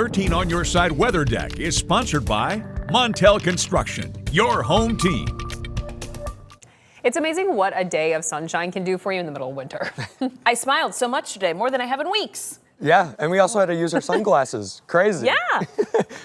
13 on Your Side Weather Deck is sponsored by Montel Construction, your home team. It's amazing what a day of sunshine can do for you in the middle of winter. I smiled so much today, more than I have in weeks. Yeah, and we also had to use our sunglasses. Crazy. Yeah.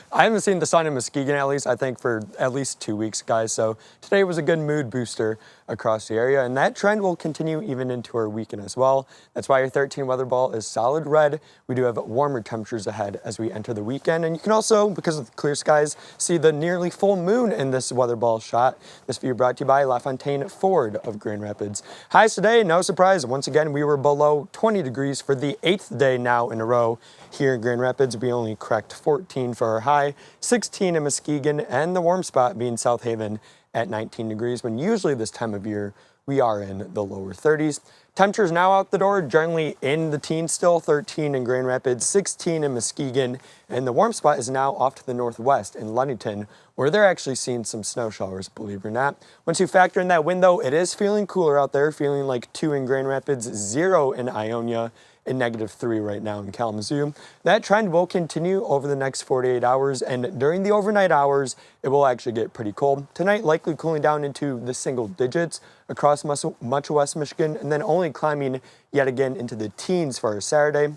I haven't seen the sun in Muskegon at least, I think, for at least 2 weeks, guys. So today was a good mood booster across the area, and that trend will continue even into our weekend as well. That's why your 13 weather ball is solid red. We do have warmer temperatures ahead as we enter the weekend, and you can also, because of the clear skies, see the nearly full moon in this weather ball shot. This view brought to you by LaFontaine Ford of Grand Rapids. Highs today, no surprise. Once again, we were below 20 degrees for the 8th day now in a row. Here in Grand Rapids, we only cracked 14 for our high, 16 in Muskegon, and the warm spot being South Haven at 19 degrees, when usually this time of year we are in the lower 30s. Temperatures now out the door, generally in the teens still, 13 in Grand Rapids, 16 in Muskegon, and the warm spot is now off to the northwest in Ludington, where they're actually seeing some snow showers, believe it or not. Once you factor in that wind, though, it is feeling cooler out there, feeling like 2 in Grand Rapids, 0 in Ionia, and -3 right now in Kalamazoo. That trend will continue over the next 48 hours, and during the overnight hours, it will actually get pretty cold. Tonight, likely cooling down into the single digits across much of West Michigan, and then only climbing yet again into the teens for our Saturday.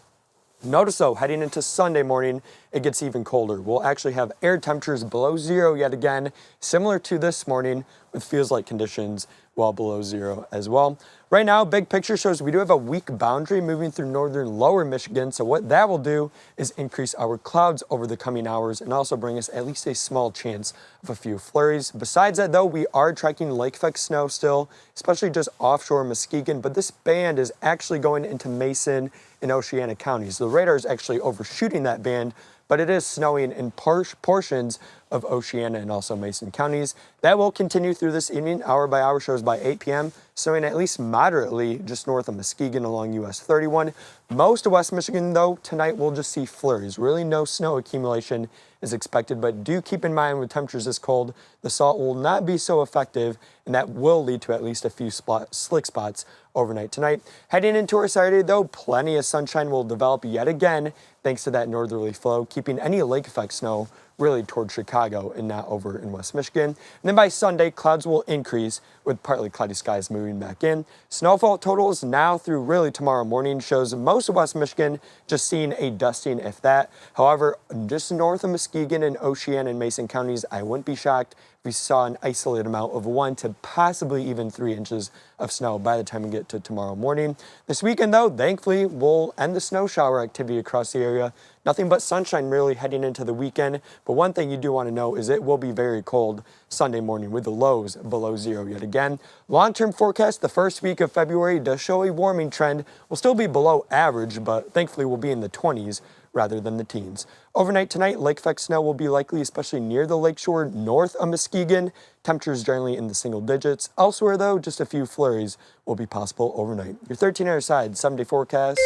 Notice though, heading into Sunday morning, it gets even colder. We'll actually have air temperatures below 0 yet again, similar to this morning, with feels-like conditions well below 0 as well. Right now, big picture shows we do have a weak boundary moving through northern lower Michigan, so what that will do is increase our clouds over the coming hours and also bring us at least a small chance of a few flurries. Besides that though, we are tracking lake effect snow still, especially just offshore Muskegon, but this band is actually going into Mason and Oceana counties. The radar is actually overshooting that band, but it is snowing in portions of Oceana and also Mason counties. That will continue through this evening. Hour by hour shows by 8 p.m. snowing at least moderately just north of Muskegon along US 31. Most of West Michigan, though, tonight we'll just see flurries. Really no snow accumulation is expected, but do keep in mind with temperatures this cold, the salt will not be so effective, and that will lead to at least a few slick spots overnight tonight. Heading into our Saturday, though, plenty of sunshine will develop yet again thanks to that northerly flow, keeping any lake effect snow really toward Chicago and not over in West Michigan. And then by Sunday, clouds will increase with partly cloudy skies moving back in. Snowfall totals now through really tomorrow morning shows most of West Michigan just seeing a dusting, if that. However, just north of Muskegon and Oceana and Mason counties, I wouldn't be shocked if we saw an isolated amount of 1 to possibly even 3 inches of snow by the time we get to tomorrow morning. This weekend, though, thankfully, we'll end the snow shower activity across the area. Nothing but sunshine really heading into the weekend. But one thing you do want to know is it will be very cold Sunday morning with the lows below 0 yet again. Long-term forecast, the first week of February does show a warming trend. We'll still be below average, but thankfully we'll be in the 20s rather than the teens. Overnight tonight, lake effect snow will be likely, especially near the lakeshore north of Muskegon. Temperatures generally in the single digits. Elsewhere, though, just a few flurries will be possible overnight. Your 13-hour side 7-day forecast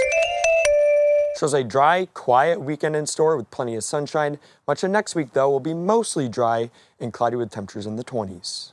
shows a dry, quiet weekend in store with plenty of sunshine. Much of next week, though, will be mostly dry and cloudy with temperatures in the 20s.